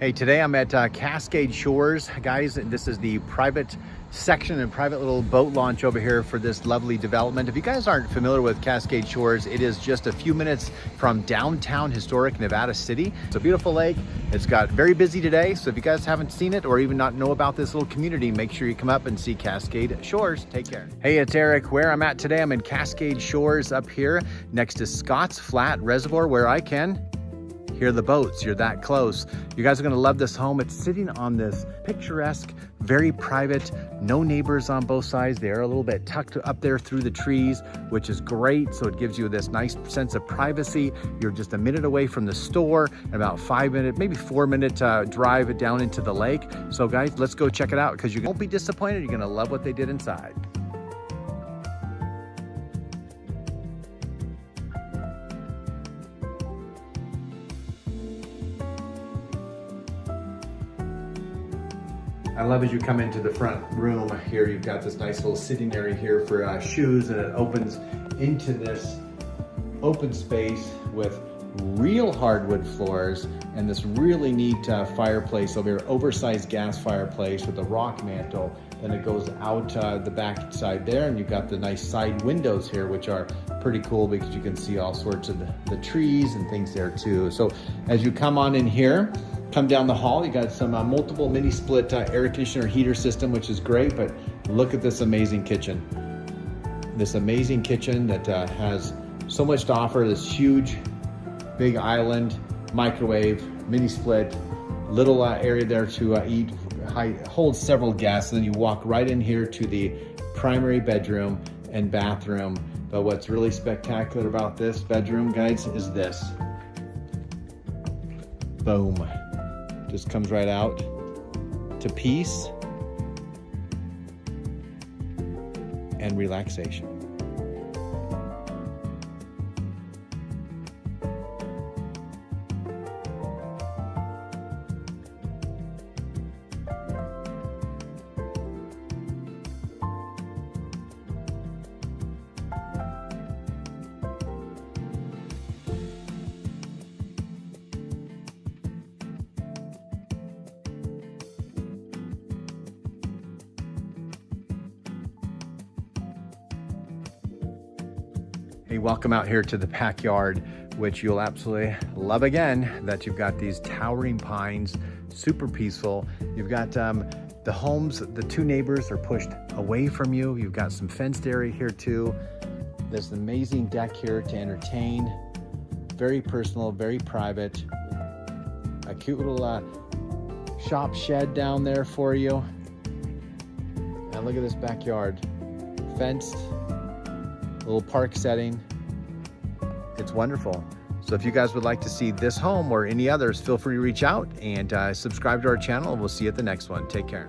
Hey, today I'm at Cascade Shores, guys. This is the private section and private little boat launch over here for this lovely development. If you guys aren't familiar with Cascade Shores, it is just a few minutes from downtown historic Nevada City. It's a beautiful lake. It's got very busy today, so if you guys haven't seen it or even not know about this little community, make sure you come up and see Cascade Shores. Take care. Hey, it's Eric. Where I'm at today, I'm in Cascade Shores up here next to Scott's Flat Reservoir, where I can hear the boats. You're that close. You guys are gonna love this home. It's sitting on this picturesque, very private, no neighbors on both sides. They're a little bit tucked up there through the trees, which is great. So it gives you this nice sense of privacy. You're just a minute away from the store, and about 5 minute, maybe 4 minute drive down into the lake. So guys, let's go check it out because you won't be disappointed. You're gonna love what they did inside. I love as you come into the front room here, you've got this nice little sitting area here for shoes, and it opens into this open space with real hardwood floors and this really neat fireplace over here, oversized gas fireplace with a rock mantle. Then it goes out the back side there, and you've got the nice side windows here, which are pretty cool because you can see all sorts of the trees and things there too. So as you come on in here, come down the hall, you got some multiple mini split air conditioner heater system, which is great, but look at this amazing kitchen. This amazing kitchen that has so much to offer, this huge, big island, microwave, mini split, little area there to eat, holds several guests, and then you walk right in here to the primary bedroom and bathroom. But what's really spectacular about this bedroom, guys, is this. Boom. Just comes right out to peace and relaxation. Hey, welcome out here to the backyard, which you'll absolutely love again, that you've got these towering pines, super peaceful. You've got the homes, the two neighbors are pushed away from you. You've got some fenced area here too. There's an amazing deck here to entertain. Very personal, very private. A cute little shop shed down there for you. And look at this backyard, fenced. Little park setting. It's wonderful. So if you guys would like to see this home or any others, feel free to reach out and subscribe to our channel. We'll see you at the next one. Take care.